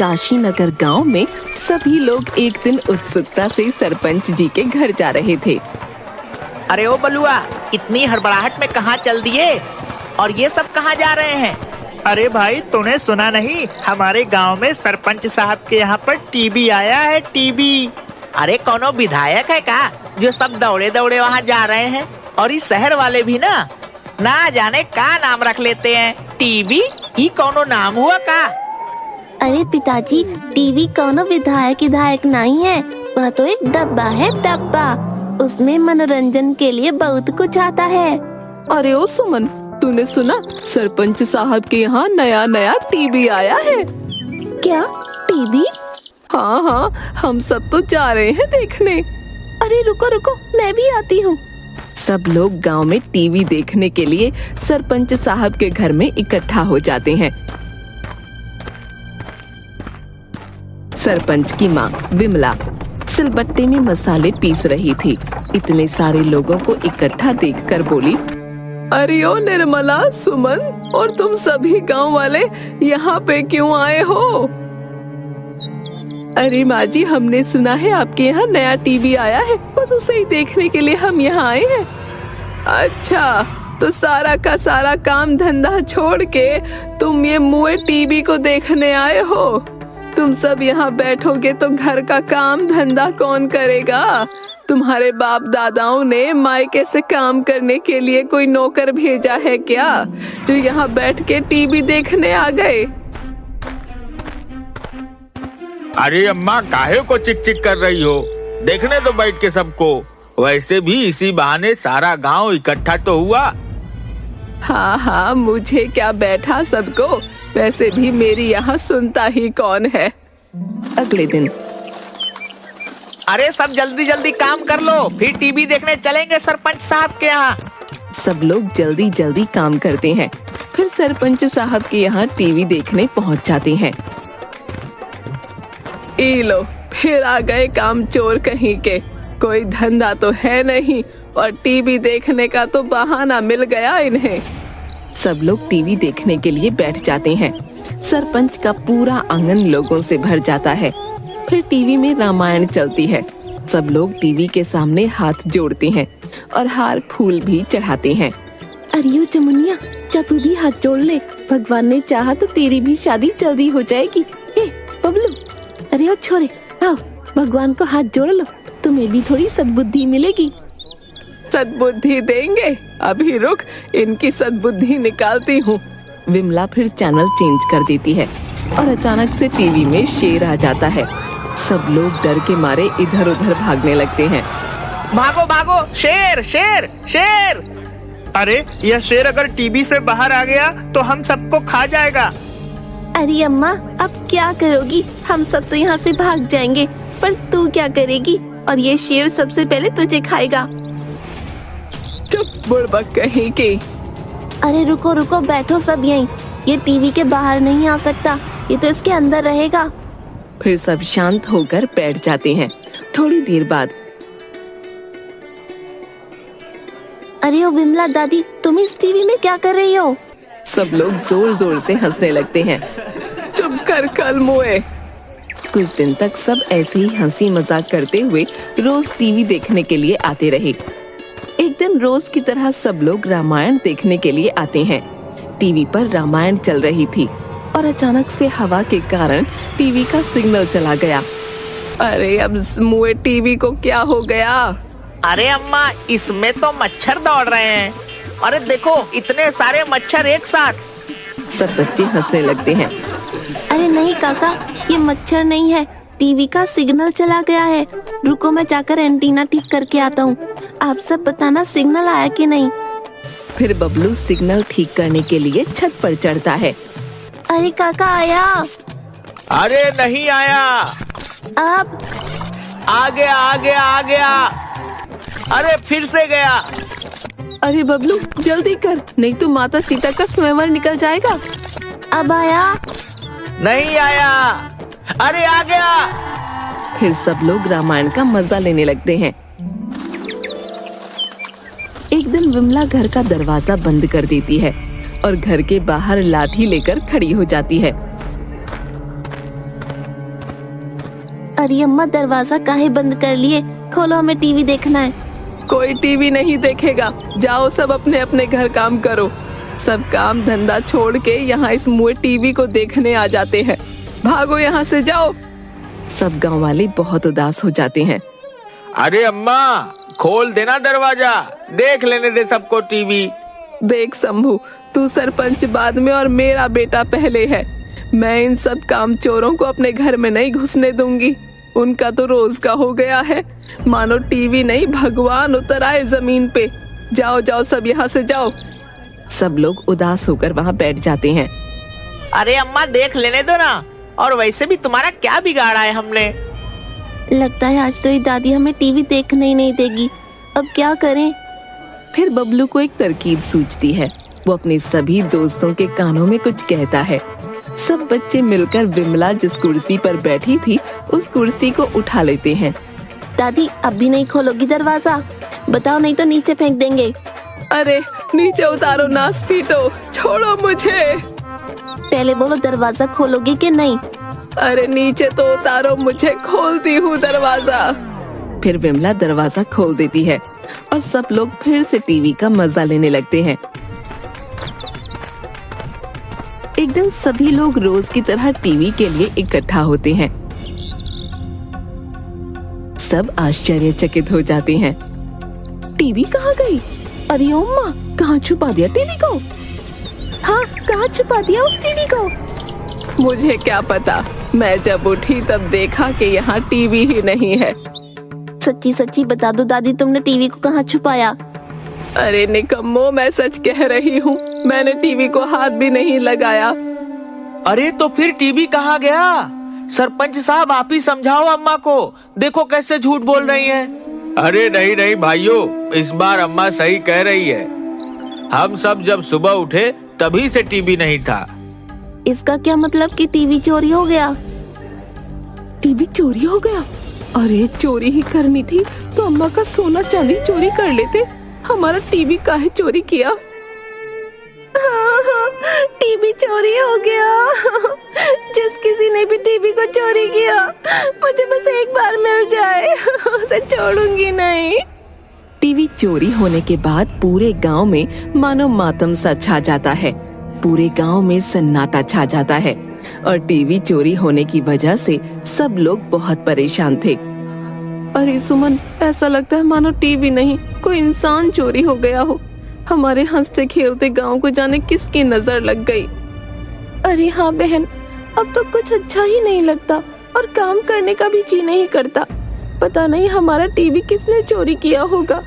काशी नगर गांव में सभी लोग एक दिन उत्सुकता से सरपंच जी के घर जा रहे थे। अरे ओ बलुआ, इतनी हड़बड़ाहट में कहाँ चल दिए? और ये सब कहाँ जा रहे हैं? अरे भाई, तूने सुना नहीं? हमारे गांव में सरपंच साहब के यहाँ पर टीबी आया है, टीबी। अरे कौनो विधायक है का जो सब दौड़े दौड़े वहाँ जा रहे हैं? और इस शहर वाले भी ना जाने का नाम रख लेते हैं, टीबी। ये कौनो नाम हुआ का? अरे पिताजी, टीवी कौनो विधायक नहीं है, वह तो एक डब्बा है, डब्बा। उसमें मनोरंजन के लिए बहुत कुछ आता है। अरे ओ सुमन, तूने सुना सरपंच साहब के यहाँ नया टीवी आया है? क्या टीवी? हाँ, हम सब तो जा रहे हैं देखने। अरे रुको, मैं भी आती हूँ। सब लोग गांव में टीवी देखने के लिए सरपंच साहब के घर में इकट्ठा हो जाते हैं। सरपंच की माँ विमला सिलबट्टे में मसाले पीस रही थी। इतने सारे लोगों को इकट्ठा देखकर बोली, अरे ओ निर्मला, सुमन और तुम सभी गांव वाले यहाँ पे क्यों आए हो? अरे माँ जी, हमने सुना है आपके यहाँ नया टीवी आया है, बस उसे ही देखने के लिए हम यहाँ आए हैं। अच्छा, तो सारा का सारा काम धंधा छोड़ के तुम ये मुए टीवी को देखने आए हो? तुम सब यहाँ बैठोगे तो घर का काम धंधा कौन करेगा? तुम्हारे बाप दादाओं ने मायके से काम करने के लिए कोई नौकर भेजा है क्या, जो यहाँ बैठ के टीवी देखने आ गए? अरे अम्मा, काहे को चिक चिक कर रही हो? देखने तो बैठ के सबको। वैसे भी इसी बहाने सारा गांव इकट्ठा तो हुआ। हाँ, मुझे क्या बैठा सबको, वैसे भी मेरी यहाँ सुनता ही कौन है। अगले दिन, अरे सब जल्दी काम कर लो, फिर टीवी देखने चलेंगे सरपंच साहब के यहाँ। सब लोग जल्दी काम करते हैं, फिर सरपंच साहब के यहाँ टीवी देखने पहुँच जाते हैं। ये लो, फिर आ गए काम चोर कहीं के। कोई धंधा तो है नहीं और टीवी देखने का तो बहाना मिल गया इन्हें। सब लोग टीवी देखने के लिए बैठ जाते हैं। सरपंच का पूरा आंगन लोगों से भर जाता है। फिर टीवी में रामायण चलती है। सब लोग टीवी के सामने हाथ जोड़ते हैं और हार फूल भी चढ़ाते हैं। अरे चमुनिया, जा तू भी हाथ जोड़ ले, भगवान ने चाहा तो तेरी भी शादी जल्दी हो जाएगी। ए बबलू, अरे ओ छोरे, आओ भगवान को हाथ जोड़ लो, तुम्हें भी थोड़ी सद्बुद्धि मिलेगी। सद्बुद्धि देंगे? अभी रुक, इनकी सद्बुद्धि निकालती हूँ। विमला फिर चैनल चेंज कर देती है और अचानक से टीवी में शेर आ जाता है। सब लोग डर के मारे इधर उधर भागने लगते हैं। भागो, शेर! अरे यह शेर अगर टीवी से बाहर आ गया तो हम सबको खा जाएगा। अरे अम्मा, अब क्या करोगी? हम सब तो यहाँ से भाग जाएंगे, पर तू क्या करेगी? और ये शेर सबसे पहले तुझे खाएगा। चुप बुड़बक कहीं की। अरे रुको, बैठो सब यहीं। ये टीवी के बाहर नहीं आ सकता, ये तो इसके अंदर रहेगा। फिर सब शांत होकर बैठ जाते हैं। थोड़ी देर बाद, अरे ओ विमला दादी, तुम इस टीवी में क्या कर रही हो? सब लोग जोर से हंसने लगते हैं। चुप कर कल मुए। कुछ दिन तक सब ऐसे ही हंसी मजाक करते हुए रोज टीवी देखने के लिए आते रहे। एक दिन रोज की तरह सब लोग रामायण देखने के लिए आते हैं। टीवी पर रामायण चल रही थी और अचानक से हवा के कारण टीवी का सिग्नल चला गया। अरे अब मुए टीवी को क्या हो गया? अरे अम्मा, इसमें तो मच्छर दौड़ रहे हैं। अरे देखो, इतने सारे मच्छर एक साथ। सब बच्चे हंसने लगते हैं। अरे नहीं काका, ये मच्छर नहीं है, टीवी का सिग्नल चला गया है। रुको, मैं जाकर एंटीना ठीक करके आता हूँ। आप सब बताना सिग्नल आया कि नहीं। फिर बबलू सिग्नल ठीक करने के लिए छत पर चढ़ता है। अरे काका, आया? अरे नहीं आया। अब आ गया। अरे फिर से गया। अरे बबलू, जल्दी कर, नहीं तो माता सीता का स्वयंवर निकल जाएगा। अब आया? नहीं आया। अरे आ गया। फिर सब लोग रामायण का मजा लेने लगते हैं। एक दिन विमला घर का दरवाजा बंद कर देती है और घर के बाहर लाठी लेकर खड़ी हो जाती है। अरे अम्मा, दरवाजा काहे बंद कर लिए? खोलो, हमें टीवी देखना है। कोई टीवी नहीं देखेगा। जाओ सब अपने अपने घर काम करो। सब काम धंधा छोड़ के यहाँ इस मुए टीवी को देखने आ जाते हैं। भागो यहाँ से, जाओ। सब गांव वाले बहुत उदास हो जाते हैं। अरे अम्मा, खोल देना दरवाजा, देख लेने दे सबको टीवी। देख शंभू, तू सरपंच बाद में और मेरा बेटा पहले है। मैं इन सब काम चोरों को अपने घर में नहीं घुसने दूंगी। उनका तो रोज का हो गया है, मानो टीवी नहीं भगवान उतर आए जमीन पे। जाओ जाओ सब यहाँ से जाओ। सब लोग उदास होकर वहाँ बैठ जाते हैं। अरे अम्मा, देख लेने दो ना। और वैसे भी तुम्हारा क्या बिगाड़ा है हमने? लगता है आज तो ये दादी हमें टीवी देखने ही नहीं देगी। अब क्या करें? फिर बबलू को एक तरकीब सूझती है। वो अपने सभी दोस्तों के कानों में कुछ कहता है। सब बच्चे मिलकर विमला जिस कुर्सी पर बैठी थी उस कुर्सी को उठा लेते हैं। दादी, अब भी नहीं खोलोगी दरवाजा? बताओ, नहीं तो नीचे फेंक देंगे। अरे नीचे उतारो, नास पीटो, छोड़ो मुझे। पहले बोलो, दरवाजा खोलोगी कि नहीं? अरे नीचे तो उतारो मुझे, खोलती हूँ दरवाजा। फिर विमला दरवाजा खोल देती है और सब लोग फिर से टीवी का मजा लेने लगते हैं। एक दिन सभी लोग रोज की तरह टीवी के लिए इकट्ठा होते हैं। सब आश्चर्यचकित हो जाते हैं। टीवी कहाँ गई? अरे ओ माँ, कहाँ छुपा दिया टीवी को? हाँ, कहाँ छुपा दिया उस टीवी को? मुझे क्या पता, मैं जब उठी तब देखा कि यहाँ टीवी ही नहीं है। सच्ची सच्ची बता दो दादी, तुमने टीवी को कहाँ छुपाया? अरे निकम्मो, मैं सच कह रही हूँ, मैंने टीवी को हाथ भी नहीं लगाया। अरे तो फिर टीवी कहाँ गया? सरपंच साहब, आप ही समझाओ अम्मा को। देखो कैसे झूठ बोल रही हैं। अरे नहीं नहीं भाइयों, इस बार अम्मा सही कह रही है। हम सब जब सुबह उठे तभी से टीवी नहीं था। इसका क्या मतलब कि टीवी चोरी हो गया? टीवी चोरी हो गया? अरे चोरी ही करनी थी तो अम्मा का सोना चांदी चोरी कर लेते। हमारा टीवी काहे चोरी किया? टीवी चोरी हो गया। जिस किसी ने भी टीवी को चोरी किया, मुझे बस एक बार मिल जाए, उसे छोड़ूंगी नहीं। टीवी चोरी होने के बाद पूरे गांव में मानो मातम सा छा जाता है। पूरे गांव में सन्नाटा छा जाता है और टीवी चोरी होने की वजह से सब लोग बहुत परेशान थे। अरे सुमन, ऐसा लगता है मानो टीवी नहीं, कोई इंसान चोरी हो गया हो। हमारे हंसते खेलते गांव को जाने किसकी नजर लग गई। अरे हाँ बहन, अब तो कुछ अच्छा ही नहीं लगता और काम करने का भी जी नहीं करता। पता नहीं हमारा टीवी किसने चोरी किया होगा।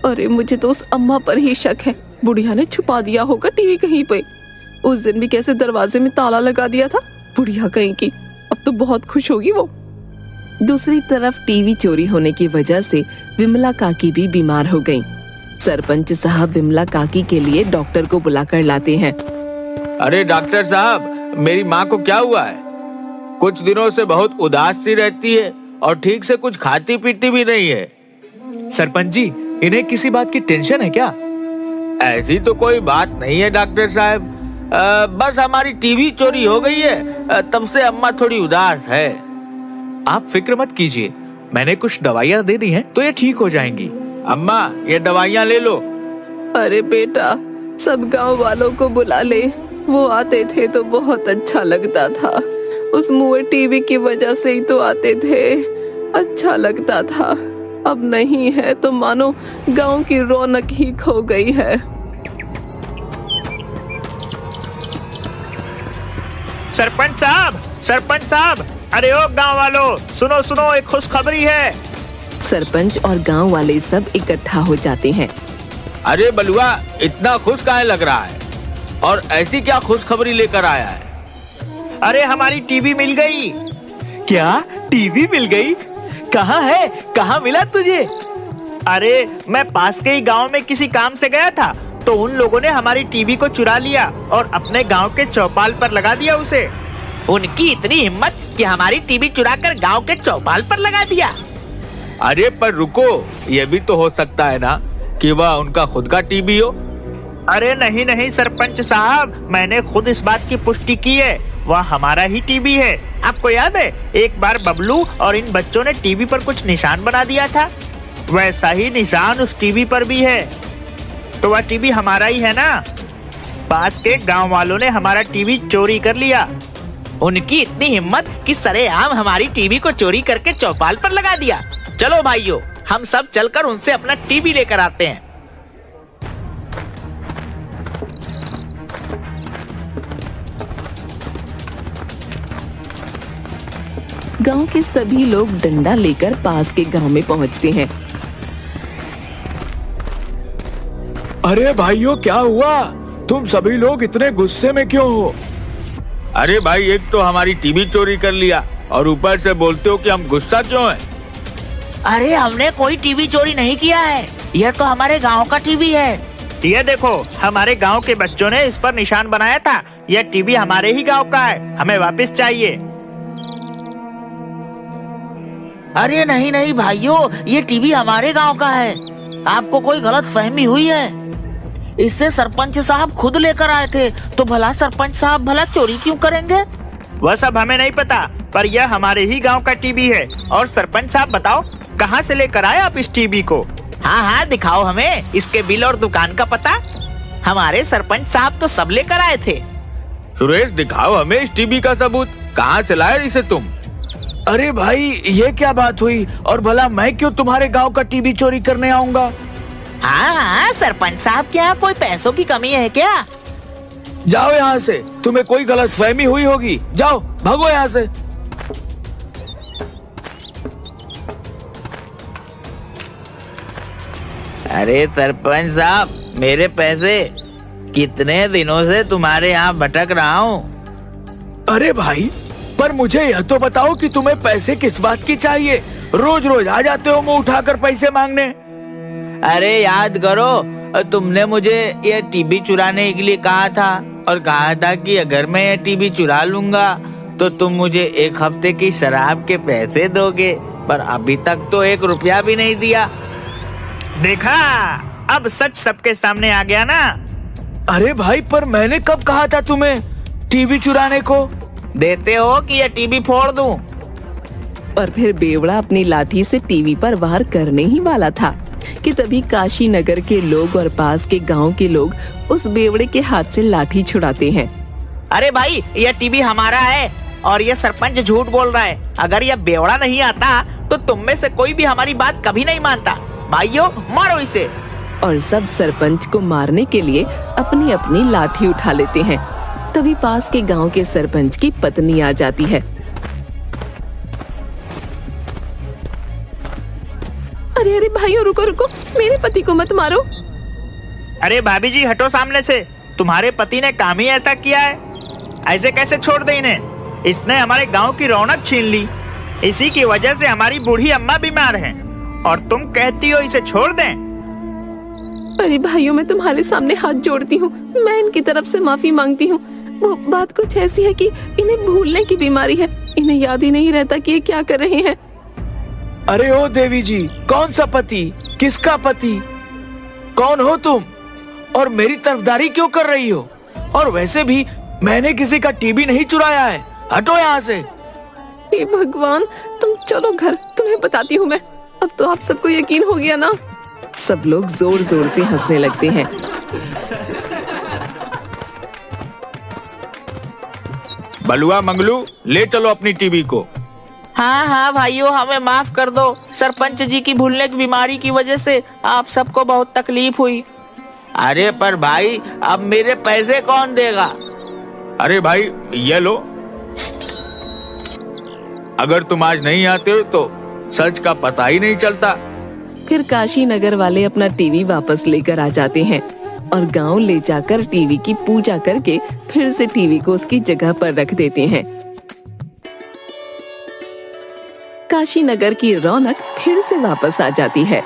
अरे मुझे तो उस अम्मा पर ही शक है, बुढ़िया ने छुपा दिया होगा टीवी कहीं पे। उस दिन भी कैसे दरवाजे में ताला लगा दिया था, बुढ़िया कहीं की। अब तो बहुत खुश होगी वो। दूसरी तरफ टीवी चोरी होने की वजह से विमला काकी भी बीमार हो गईं। सरपंच साहब विमला काकी के लिए डॉक्टर को बुलाकर लाते हैं। अरे डॉक्टर साहब, मेरी माँ को क्या हुआ है? कुछ दिनों से बहुत उदास सी रहती है और ठीक से कुछ खाती पीती भी नहीं है। सरपंच जी, इन्हें किसी बात की टेंशन है क्या? ऐसी तो कोई बात नहीं है डॉक्टर साहब, बस हमारी टीवी चोरी हो गई है, तब से अम्मा थोड़ी उदास है। आप फिक्र मत कीजिए, मैंने कुछ दवाइयाँ दे दी हैं तो ये ठीक हो जाएंगी। अम्मा, ये दवाइयाँ ले लो। अरे बेटा, सब गांव वालों को बुला ले, वो आते थे तो बहुत अच्छा लगता था। उस मुए टीवी की वजह से ही तो आते थे, अच्छा लगता था। अब नहीं है तो मानो गांव की रौनक ही खो गई है। सरपंच साहब, अरे ओ गांव वालों, सुनो सुनो, एक खुशखबरी है। सरपंच और गांव वाले सब इकट्ठा हो जाते हैं। अरे बलुआ, इतना खुश काहे लग रहा है? और ऐसी क्या खुशखबरी लेकर आया है? अरे हमारी टीवी मिल गई। क्या टीवी मिल गई? कहाँ है? कहाँ मिला तुझे? अरे मैं पास के ही गांव में किसी काम से गया था तो उन लोगों ने हमारी टीवी को चुरा लिया और अपने गांव के चौपाल पर लगा दिया उसे। उनकी इतनी हिम्मत कि हमारी टीवी चुराकर गांव के चौपाल पर लगा दिया। अरे पर रुको, ये भी तो हो सकता है ना कि वह उनका खुद का टीवी हो। अरे नहीं नहीं सरपंच साहब, मैंने खुद इस बात की पुष्टि की है। वह हमारा ही टीवी है। आपको याद है एक बार बबलू और इन बच्चों ने टीवी पर कुछ निशान बना दिया था, वैसा ही निशान उस टीवी पर भी है। तो वह टीवी हमारा ही है ना। पास के गांव वालों ने हमारा टीवी चोरी कर लिया। उनकी इतनी हिम्मत कि सरेआम हमारी टीवी को चोरी करके चौपाल पर लगा दिया। चलो भाइयों, हम सब चलकर उनसे अपना टीवी लेकर आते हैं। गांव के सभी लोग डंडा लेकर पास के गांव में पहुंचते हैं। अरे भाइयों, क्या हुआ? तुम सभी लोग इतने गुस्से में क्यों हो? अरे भाई, एक तो हमारी टीवी चोरी कर लिया और ऊपर से बोलते हो कि हम गुस्सा क्यों हैं? अरे हमने कोई टीवी चोरी नहीं किया है, यह तो हमारे गांव का टीवी है। ये देखो, हमारे गांव के बच्चों ने इस पर निशान बनाया था। यह टीवी हमारे ही गांव का है, हमें वापस चाहिए। अरे नहीं नहीं भाइयों, ये टीवी हमारे गांव का है। आपको कोई गलत फहमी हुई है। इससे सरपंच साहब खुद लेकर आए थे, तो भला सरपंच साहब भला चोरी क्यों करेंगे? वह सब हमें नहीं पता, पर यह हमारे ही गांव का टीवी है। और सरपंच साहब बताओ, कहां से लेकर आए आप इस टीवी को? हाँ हाँ, दिखाओ हमें इसके बिल और दुकान का पता। हमारे सरपंच साहब तो सब लेकर आए थे। सुरेश, दिखाओ हमें इस टीवी का सबूत। कहाँ से लाए इसे तुम? अरे भाई, ये क्या बात हुई? और भला मैं क्यों तुम्हारे गांव का टीवी चोरी करने आऊंगा? हाँ हाँ, सरपंच साहब के यहाँ कोई पैसों की कमी है क्या? जाओ यहाँ से, तुम्हें कोई गलत फहमी हुई होगी। जाओ, भागो यहाँ से। अरे सरपंच साहब, मेरे पैसे। कितने दिनों से तुम्हारे यहाँ भटक रहा हूँ। अरे भाई, पर मुझे यह तो बताओ कि तुम्हें पैसे किस बात की चाहिए? रोज रोज आ जाते हो मुंह उठाकर पैसे मांगने। अरे याद करो, तुमने मुझे ये टीवी चुराने के लिए कहा था और कहा था कि अगर मैं ये टीवी चुरा लूंगा तो तुम मुझे 1 हफ्ते की शराब के पैसे दोगे, पर अभी तक तो 1 रुपया भी नहीं दिया। देखा, अब सच सबके सामने आ गया ना। अरे भाई, पर मैंने कब कहा था तुम्हें टीवी चुराने को? देते हो कि ये टीवी फोड़ दूं? और फिर बेवड़ा अपनी लाठी से टीवी पर वार करने ही वाला था कि तभी काशी नगर के लोग और पास के गांव के लोग उस बेवड़े के हाथ से लाठी छुड़ाते हैं। अरे भाई, यह टीवी हमारा है और यह सरपंच झूठ बोल रहा है। अगर यह बेवड़ा नहीं आता तो तुम में से कोई भी हमारी बात कभी नहीं मानता। भाइयों, मारो इसे। और सब सरपंच को मारने के लिए अपनी अपनी लाठी उठा लेते हैं। तभी पास के गांव के सरपंच की पत्नी आ जाती है। अरे अरे भाइयों, रुको रुको, मेरे पति को मत मारो। अरे भाभी जी, हटो सामने से। तुम्हारे पति ने काम ही ऐसा किया है, ऐसे कैसे छोड़ दे इन्हें? इसने हमारे गांव की रौनक छीन ली। इसी की वजह से हमारी बूढ़ी अम्मा बीमार हैं और तुम कहती हो इसे छोड़ दें? अरे भाइयों, मैं तुम्हारे सामने हाथ जोड़ती हूँ, मैं इनकी तरफ से माफी मांगती हूँ। वो बात कुछ ऐसी है कि इन्हें भूलने की बीमारी है। इन्हें याद ही नहीं रहता कि ये क्या कर रहे हैं। अरे ओ देवी जी, कौन सा पति? किसका पति? कौन हो तुम? और मेरी तरफदारी क्यों कर रही हो? और वैसे भी मैंने किसी का टीवी नहीं चुराया है। हटो यहाँ से। हे भगवान, तुम चलो घर, तुम्हें बताती हूँ मैं। अब तो आप सबको यकीन हो गया ना। सब लोग जोर जोर से हंसने लगते हैं। बलुआ मंगलू, ले चलो अपनी टीवी को। हाँ हाँ भाइयों, हमें माफ कर दो। सरपंच जी की भूलने की बीमारी की वजह से आप सबको बहुत तकलीफ हुई। अरे पर भाई, अब मेरे पैसे कौन देगा? अरे भाई, ये लो। अगर तुम आज नहीं आते हो तो सच का पता ही नहीं चलता। फिर काशी नगर वाले अपना टीवी वापस लेकर आ जाते हैं और गांव ले जाकर टीवी की पूजा करके फिर से टीवी को उसकी जगह पर रख देते हैं। काशी नगर की रौनक फिर से वापस आ जाती है।